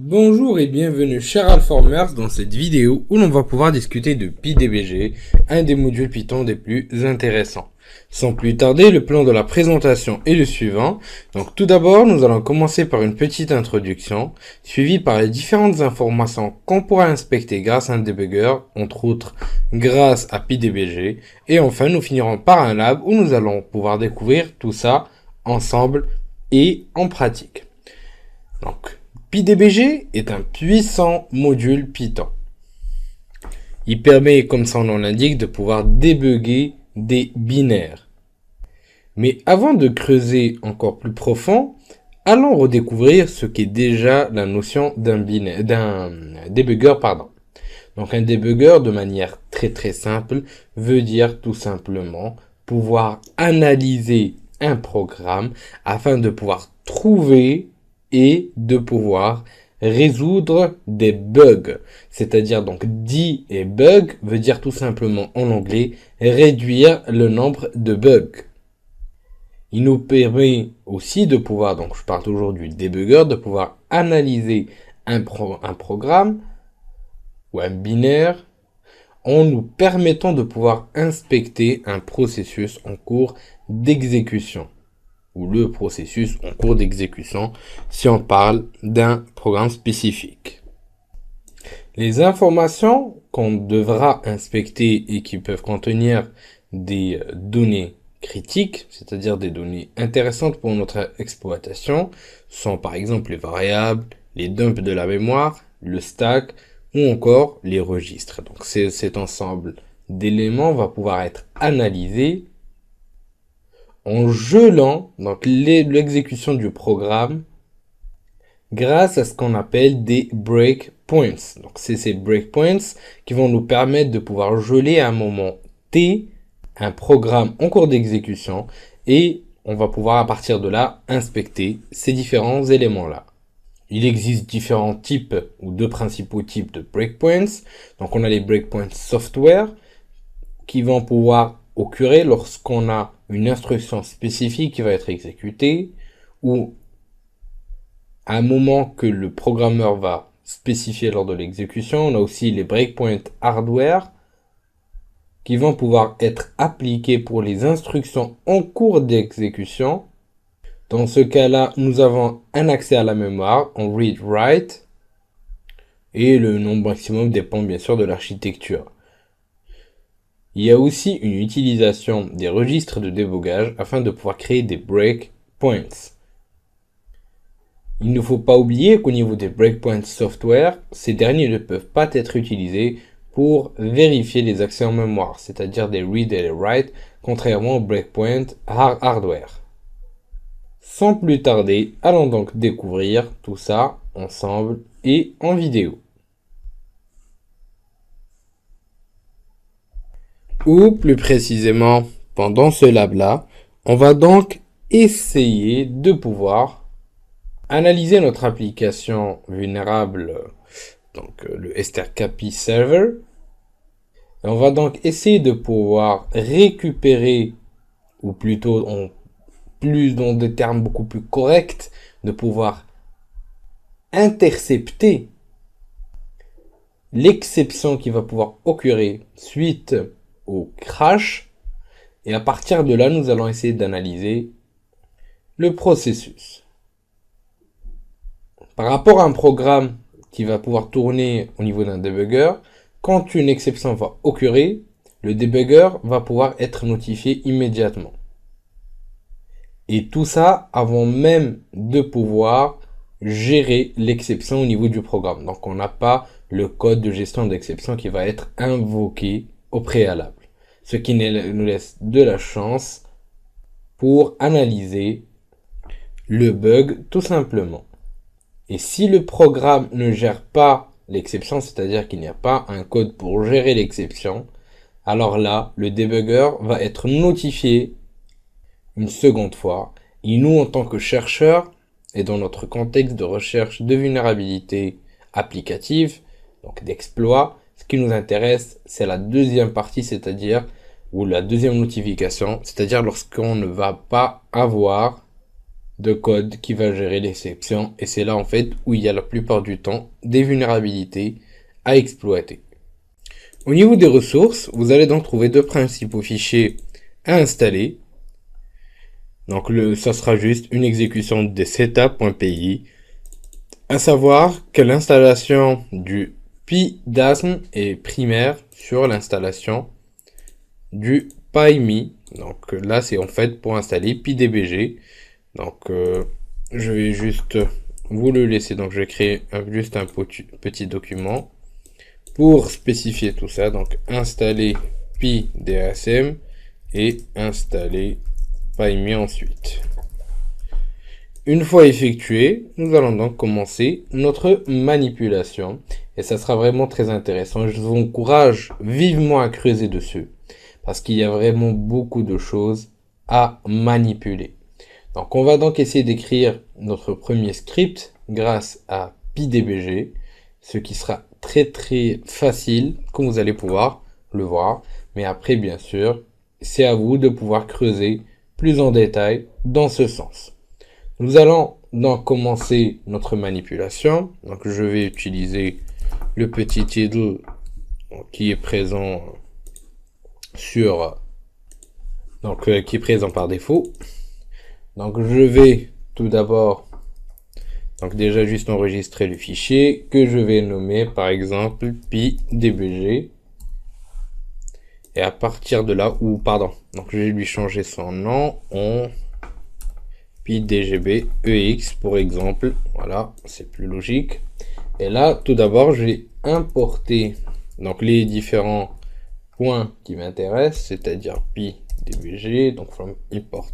Bonjour et bienvenue chers Alformers dans cette vidéo où l'on va pouvoir discuter de PyDBG, un des modules Python des plus intéressants. Sans plus tarder, le plan de la présentation est le suivant. Donc tout d'abord, nous allons commencer par une petite introduction, suivie par les différentes informations qu'on pourra inspecter grâce à un debugger, entre autres grâce à PyDBG. Et enfin, nous finirons par un lab où nous allons pouvoir découvrir tout ça ensemble et en pratique. Donc, PyDBG est un puissant module Python. Il permet, comme son nom l'indique, de pouvoir débugger des binaires. Mais avant de creuser encore plus profond, allons redécouvrir ce qu'est déjà la notion d'un débugger. Donc un débugger, de manière très simple, veut dire tout simplement pouvoir analyser un programme afin de pouvoir trouver et de pouvoir résoudre des bugs. C'est-à-dire donc dit et bug veut dire tout simplement en anglais réduire le nombre de bugs. Il nous permet aussi de pouvoir, donc je parle toujours du debugger, de pouvoir analyser un programme ou un binaire en nous permettant de pouvoir inspecter un processus en cours d'exécution ou le processus en cours d'exécution si on parle d'un programme spécifique. Les informations qu'on devra inspecter et qui peuvent contenir des données critiques, c'est-à-dire des données intéressantes pour notre exploitation, sont par exemple les variables, les dumps de la mémoire, le stack ou encore les registres. Donc cet ensemble d'éléments va pouvoir être analysé en gelant donc l'exécution du programme grâce à ce qu'on appelle des breakpoints. Donc c'est ces breakpoints qui vont nous permettre de pouvoir geler à un moment T un programme en cours d'exécution et on va pouvoir à partir de là inspecter ces différents éléments-là. Il existe différents types ou deux principaux types de breakpoints. Donc on a les breakpoints software qui vont pouvoir occurrer lorsqu'on a une instruction spécifique qui va être exécutée ou à un moment que le programmeur va spécifier lors de l'exécution. On a aussi les breakpoints hardware qui vont pouvoir être appliqués pour les instructions en cours d'exécution. Dans ce cas-là, nous avons un accès à la mémoire en read-write et le nombre maximum dépend bien sûr de l'architecture. Il y a aussi une utilisation des registres de débogage afin de pouvoir créer des breakpoints. Il ne faut pas oublier qu'au niveau des breakpoints software, ces derniers ne peuvent pas être utilisés pour vérifier les accès en mémoire, c'est-à-dire des read et des write, contrairement aux breakpoints hardware. Sans plus tarder, allons donc découvrir tout ça ensemble et en vidéo. Ou plus précisément, pendant ce lab-là, on va donc essayer de pouvoir analyser notre application vulnérable, donc le strcpy server. Et on va donc essayer de pouvoir récupérer, ou plutôt dans des termes beaucoup plus corrects, de pouvoir intercepter l'exception qui va pouvoir occurrir suite au crash. Et à partir de là, nous allons essayer d'analyser le processus. Par rapport à un programme qui va pouvoir tourner au niveau d'un debugger, quand une exception va occurrir, le debugger va pouvoir être notifié immédiatement. Et tout ça avant même de pouvoir gérer l'exception au niveau du programme. Donc on n'a pas le code de gestion d'exception qui va être invoqué au préalable. Ce qui nous laisse de la chance pour analyser le bug tout simplement. Et si le programme ne gère pas l'exception, c'est-à-dire qu'il n'y a pas un code pour gérer l'exception, alors là, le debugger va être notifié une seconde fois. Et nous, en tant que chercheurs, et dans notre contexte de recherche de vulnérabilité applicative, donc d'exploit, ce qui nous intéresse, c'est la deuxième partie, c'est-à-dire, ou la deuxième notification, c'est-à-dire lorsqu'on ne va pas avoir de code qui va gérer l'exception. Et c'est là en fait où il y a la plupart du temps des vulnérabilités à exploiter. Au niveau des ressources, vous allez donc trouver deux principaux fichiers à installer. Donc ça sera juste une exécution de setup.py, à savoir que l'installation du PyDASM est primaire sur l'installation du PyMe. Donc là c'est en fait pour installer PyDBG. Donc je vais juste vous le laisser. Donc je vais créer juste un petit document pour spécifier tout ça. Donc installer PyDASM et installer PyMe ensuite. Une fois effectué, nous allons donc commencer notre manipulation. Et ça sera vraiment très intéressant. Je vous encourage vivement à creuser dessus. Parce qu'il y a vraiment beaucoup de choses à manipuler. Donc on va donc essayer d'écrire notre premier script grâce à PyDBG. Ce qui sera très très facile, comme vous allez pouvoir le voir. Mais après, bien sûr, c'est à vous de pouvoir creuser plus en détail dans ce sens. Nous allons donc commencer notre manipulation. Donc je vais utiliser le petit idle qui est présent sur qui est présent par défaut. Donc je vais tout d'abord donc déjà juste enregistrer le fichier que je vais nommer par exemple PyDBG. Et à partir de là, donc je vais lui changer son nom en PyDGB EX pour exemple. Voilà, c'est plus logique. Et là, tout d'abord, je vais importer donc les différents points qui m'intéressent, c'est-à-dire PyDBG, donc from import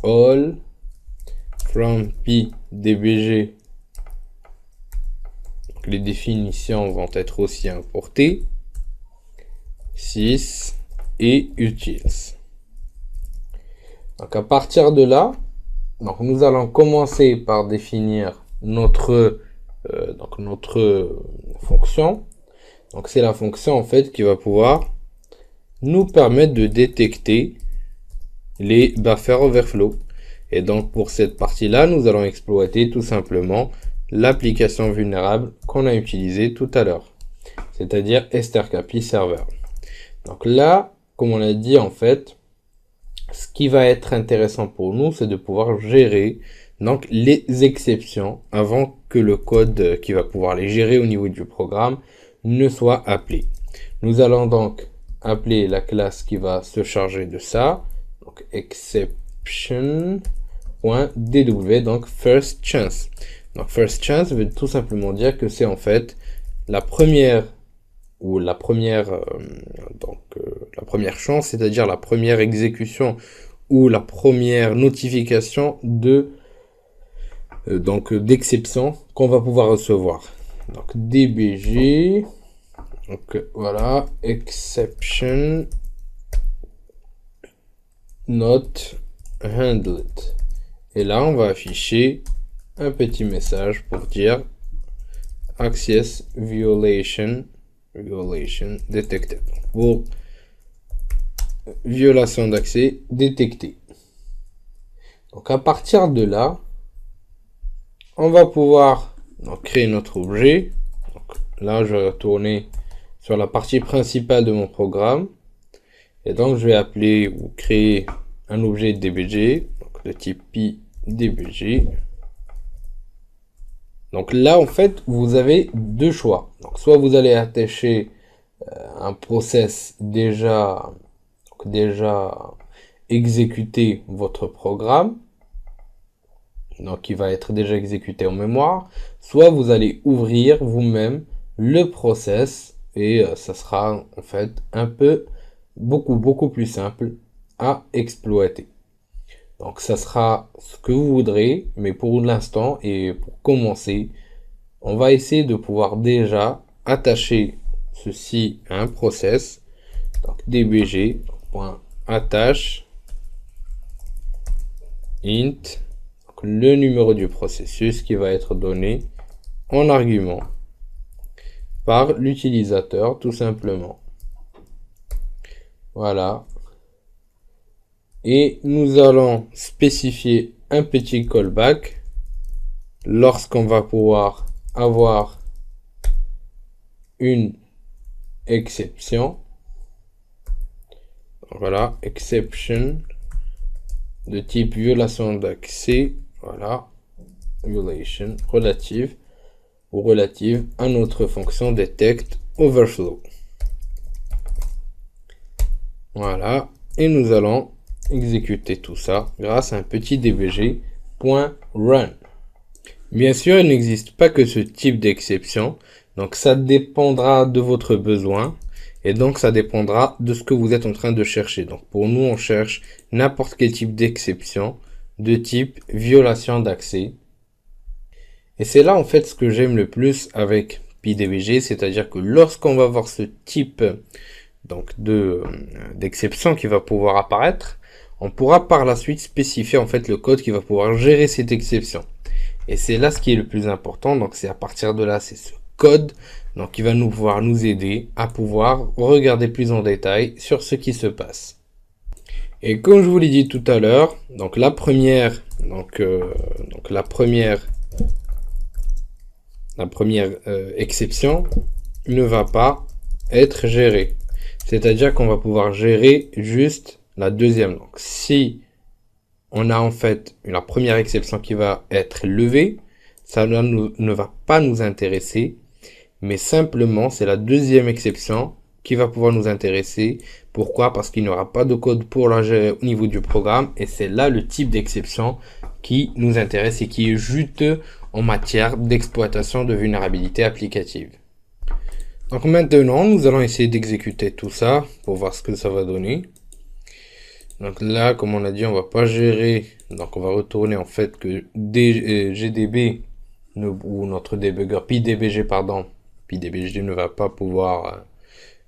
all, from PyDBG, donc les définitions vont être aussi importées, sys et utils. Donc à partir de là, donc nous allons commencer par définir notre fonction. Donc c'est la fonction en fait qui va pouvoir nous permettre de détecter les buffer overflow. Et donc pour cette partie-là, nous allons exploiter tout simplement l'application vulnérable qu'on a utilisée tout à l'heure, c'est-à-dire strcpy server. Donc là, comme on l'a dit en fait, ce qui va être intéressant pour nous, c'est de pouvoir gérer donc les exceptions avant que le code qui va pouvoir les gérer au niveau du programme ne soit appelé. Nous allons donc appeler la classe qui va se charger de ça, donc exception.dw, donc first chance. Donc first chance veut tout simplement dire que c'est en fait la première la première chance, c'est-à-dire la première exécution ou la première notification d'exception qu'on va pouvoir recevoir. Donc dbg, donc voilà, exception not handled. Et là, on va afficher un petit message pour dire access violation detected. Pour violation d'accès détectée. Donc à partir de là, on va pouvoir créer notre objet. Donc, là, je vais retourner sur la partie principale de mon programme. Et donc, je vais appeler ou créer un objet dbg, donc de type PyDBG. Donc là, en fait, vous avez deux choix. Donc, soit vous allez attacher un process déjà exécuter votre programme, donc qui va être déjà exécuté en mémoire, soit vous allez ouvrir vous-même le process et ça sera en fait beaucoup plus simple à exploiter. Donc ça sera ce que vous voudrez, mais pour l'instant et pour commencer, on va essayer de pouvoir déjà attacher ceci à un process. Donc dbg.attache int, donc le numéro du processus qui va être donné en argument par l'utilisateur tout simplement. Voilà. Et nous allons spécifier un petit callback lorsqu'on va pouvoir avoir une exception. Voilà, exception de type violation d'accès. Voilà, violation relative à notre fonction detect overflow. Voilà, et nous allons exécuter tout ça grâce à un petit dbg.run. Bien sûr, il n'existe pas que ce type d'exception, donc ça dépendra de votre besoin, et donc ça dépendra de ce que vous êtes en train de chercher. Donc pour nous, on cherche n'importe quel type d'exception de type violation d'accès. Et c'est là en fait ce que j'aime le plus avec PyDBG, c'est-à-dire que lorsqu'on va voir ce type donc d'exception qui va pouvoir apparaître, on pourra par la suite spécifier en fait le code qui va pouvoir gérer cette exception. Et c'est là ce qui est le plus important, donc c'est à partir de là, c'est ce code donc qui va pouvoir nous aider à pouvoir regarder plus en détail sur ce qui se passe. Et comme je vous l'ai dit tout à l'heure, donc la première exception ne va pas être gérée. C'est-à-dire qu'on va pouvoir gérer juste la deuxième. Donc si on a en fait la première exception qui va être levée, ça ne va pas nous intéresser, mais simplement c'est la deuxième exception qui va pouvoir nous intéresser. Pourquoi? Parce qu'il n'y aura pas de code pour la gérer au niveau du programme, et c'est là le type d'exception qui nous intéresse et qui est juteux en matière d'exploitation de vulnérabilité applicative. Donc maintenant, nous allons essayer d'exécuter tout ça pour voir ce que ça va donner. Donc là, comme on a dit, on va pas gérer. Donc on va retourner en fait que GDB ou notre debugger PyDBG ne va pas pouvoir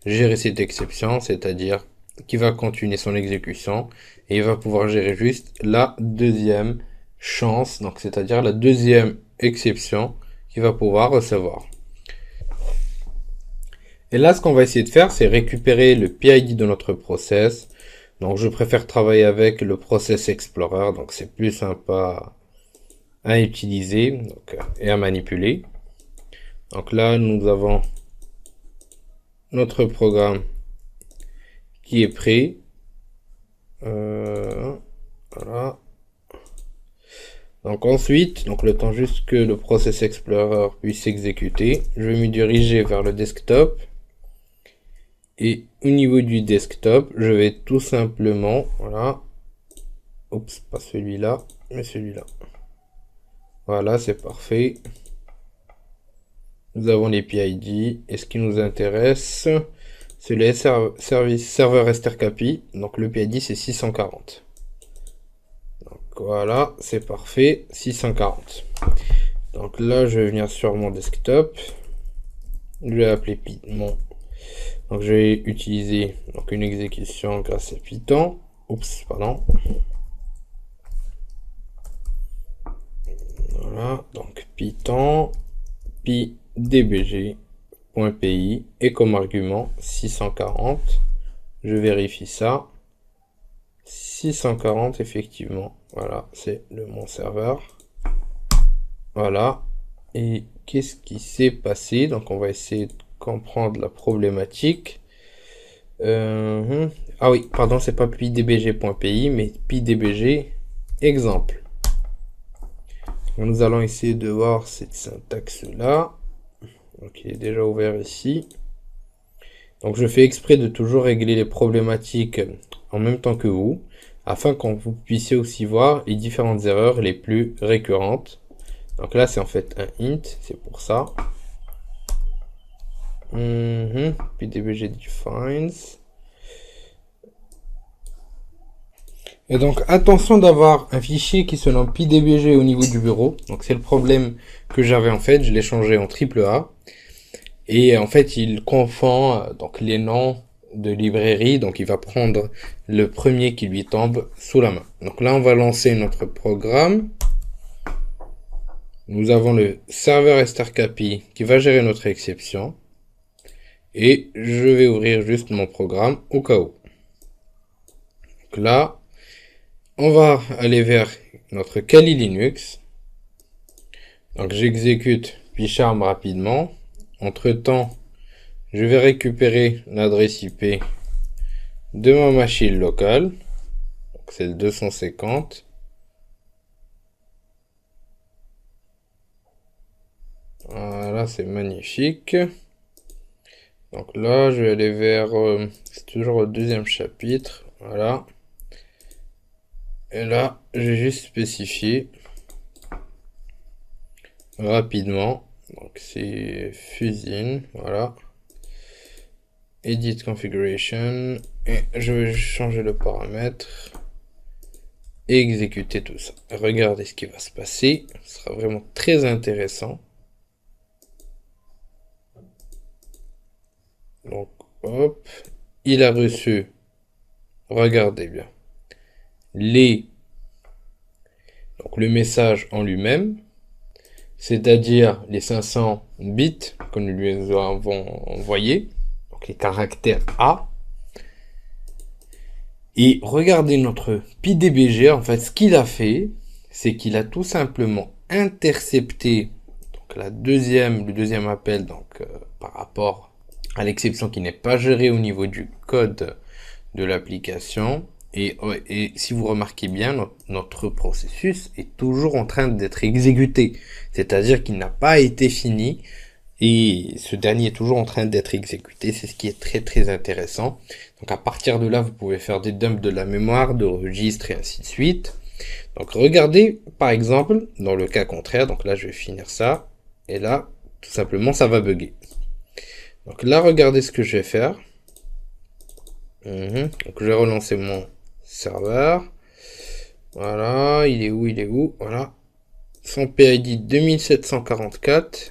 gérer cette exception, c'est-à-dire qu'il va continuer son exécution et il va pouvoir gérer juste la deuxième chance, donc c'est-à-dire la deuxième exception qu'il va pouvoir recevoir. Et là, ce qu'on va essayer de faire, c'est récupérer le PID de notre process. Donc, je préfère travailler avec le Process Explorer. Donc, c'est plus sympa à utiliser et à manipuler. Donc là, nous avons notre programme qui est prêt. Voilà. Donc ensuite, le temps juste que le Process Explorer puisse exécuter, je vais me diriger vers le desktop. Et au niveau du desktop, je vais tout simplement, voilà, oups, pas celui-là, mais celui-là. Voilà, c'est parfait. Nous avons les PID, et ce qui nous intéresse, c'est le serveur strcpy, donc le PID c'est 640. Donc voilà, c'est parfait, 640. Donc là, je vais venir sur mon desktop, je vais appeler Python. Donc je vais utiliser une exécution grâce à Python. Oups, pardon. Voilà, donc Python, pydbg.py et comme argument 640. Je vérifie ça. 640 effectivement. Voilà, c'est mon serveur. Voilà. Et qu'est-ce qui s'est passé? Donc on va essayer de comprendre la problématique. Ah oui, pardon, c'est pas pydbg.py, mais pydbg exemple. Nous allons essayer de voir cette syntaxe là. Donc il est déjà ouvert ici. Donc je fais exprès de toujours régler les problématiques en même temps que vous, afin que vous puissiez aussi voir les différentes erreurs les plus récurrentes. Donc là c'est en fait un int, c'est pour ça. PDBG defines. Et donc attention d'avoir un fichier qui se nomme PyDBG au niveau du bureau. Donc c'est le problème que j'avais en fait, je l'ai changé en AAA. Et en fait il confond les noms de librairie, donc il va prendre le premier qui lui tombe sous la main. Donc là on va lancer notre programme. Nous avons le serveur strcpy qui va gérer notre exception. Et je vais ouvrir juste mon programme au cas où. Donc là, on va aller vers notre Kali Linux. Donc j'exécute picharm rapidement. Entre temps, je vais récupérer l'adresse IP de ma machine locale. C'est le 250. Voilà, c'est magnifique. Donc là, je vais aller vers... c'est toujours le deuxième chapitre. Voilà. Et là, j'ai juste spécifié rapidement. Donc c'est Fusin. Voilà. Edit Configuration. Et je vais changer le paramètre. Et exécuter tout ça. Regardez ce qui va se passer. Ce sera vraiment très intéressant. Donc, hop. Il a reçu. Regardez bien. Donc le message en lui-même, c'est-à-dire les 500 bits que nous lui avons envoyés, donc les caractères A. Et regardez notre PyDBG, en fait, ce qu'il a fait, c'est qu'il a tout simplement intercepté donc le deuxième appel, donc par rapport à l'exception qui n'est pas gérée au niveau du code de l'application. Et si vous remarquez bien, notre processus est toujours en train d'être exécuté. C'est-à-dire qu'il n'a pas été fini et ce dernier est toujours en train d'être exécuté. C'est ce qui est très très intéressant. Donc à partir de là, vous pouvez faire des dumps de la mémoire, de registres et ainsi de suite. Donc regardez par exemple dans le cas contraire. Donc là, je vais finir ça. Et là, tout simplement, ça va bugger. Donc là, regardez ce que je vais faire. Donc je vais relancer mon serveur. Voilà, il est où? Voilà. Son PID 2744.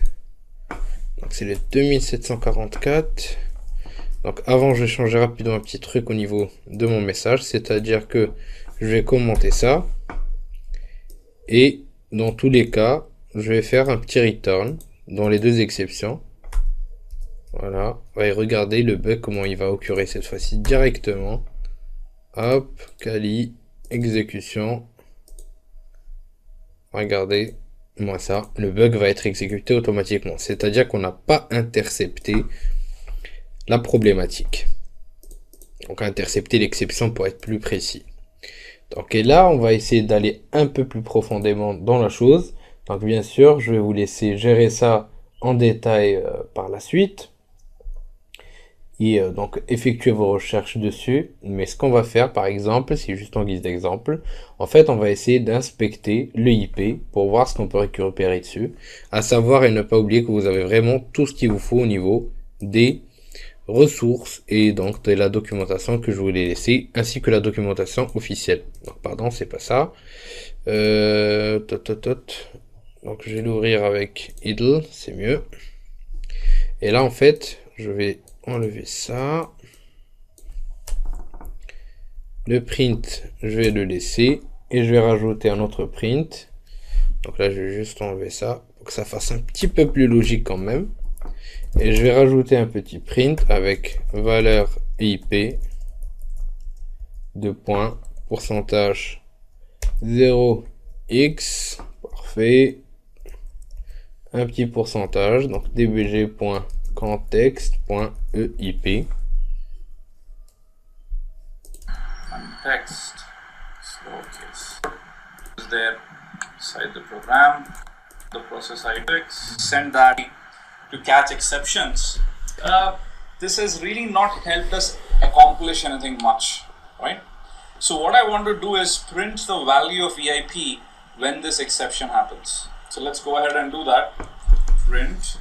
Donc c'est le 2744. Donc avant, je vais changer rapidement un petit truc au niveau de mon message. C'est-à-dire que je vais commenter ça. Et dans tous les cas, je vais faire un petit return dans les deux exceptions. Voilà. Et regardez le bug, comment il va occurrer cette fois-ci directement. Hop, Kali, exécution. Regardez, moi ça, le bug va être exécuté automatiquement. C'est-à-dire qu'on n'a pas intercepté la problématique. Donc intercepter l'exception pour être plus précis. Donc et là, on va essayer d'aller un peu plus profondément dans la chose. Donc bien sûr, je vais vous laisser gérer ça en détail par la suite. Et donc effectuer vos recherches dessus. Mais ce qu'on va faire par exemple, c'est juste en guise d'exemple, en fait on va essayer d'inspecter le IP pour voir ce qu'on peut récupérer dessus, à savoir et ne pas oublier que vous avez vraiment tout ce qu'il vous faut au niveau des ressources et donc de la documentation que je voulais laisser, ainsi que la documentation officielle. Donc pardon, c'est pas ça. Donc je vais l'ouvrir avec idle, c'est mieux. Et là en fait, je vais enlever ça. Le print, je vais le laisser et je vais rajouter un autre print. Donc là, je vais juste enlever ça pour que ça fasse un petit peu plus logique quand même. Et je vais rajouter un petit print avec valeur IP de point pourcentage 0x. Parfait. Un petit pourcentage, donc dbg.context.eip. Context, lowercase. Is there inside the program, the process IDX, send that to catch exceptions. This has really not helped us accomplish anything much, right? So what I want to do is print the value of EIP when this exception happens. So let's go ahead and do that. Print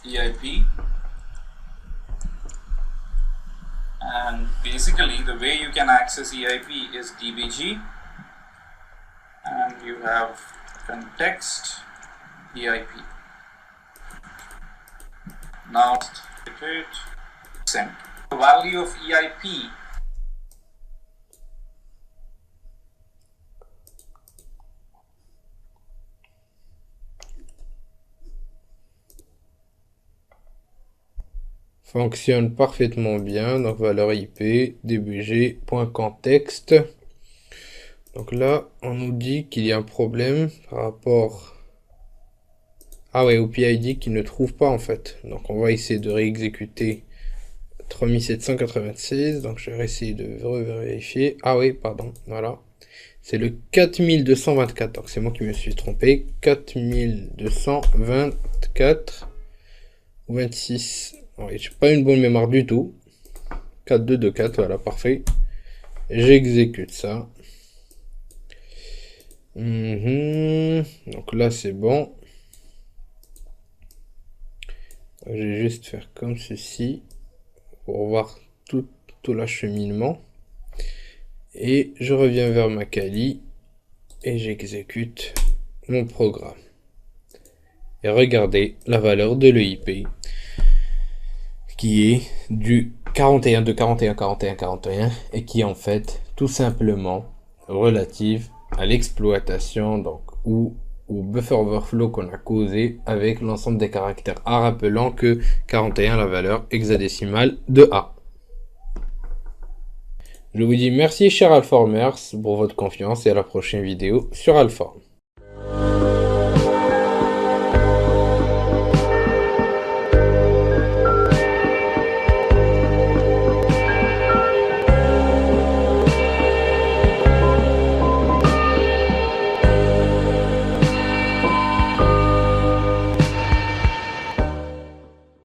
EIP. And basically the way you can access EIP is dbg, and you have context EIP. Now hit send. The value of EIP fonctionne parfaitement bien. Donc valeur IP dbg.context. Donc là, on nous dit qu'il y a un problème par rapport... Ah ouais, au PID qui ne trouve pas en fait. Donc on va essayer de réexécuter 3796. Donc je vais essayer de vérifier. Ah oui, pardon, voilà. C'est le 4224. Donc c'est moi qui me suis trompé. 4224 ou 26. Ouais, j'ai pas une bonne mémoire du tout. 4224, voilà, parfait. J'exécute ça. Donc là c'est bon. Je vais juste faire comme ceci pour voir tout l'acheminement. Et je reviens vers ma Kali et j'exécute mon programme. Et regardez la valeur de l'EIP qui est du 41 de 41 41 41 et qui est en fait tout simplement relative à l'exploitation donc ou au buffer overflow qu'on a causé avec l'ensemble des caractères A, rappelant que 41 la valeur hexadécimale de A. Je vous dis merci chers Alformers pour votre confiance et à la prochaine vidéo sur Alform.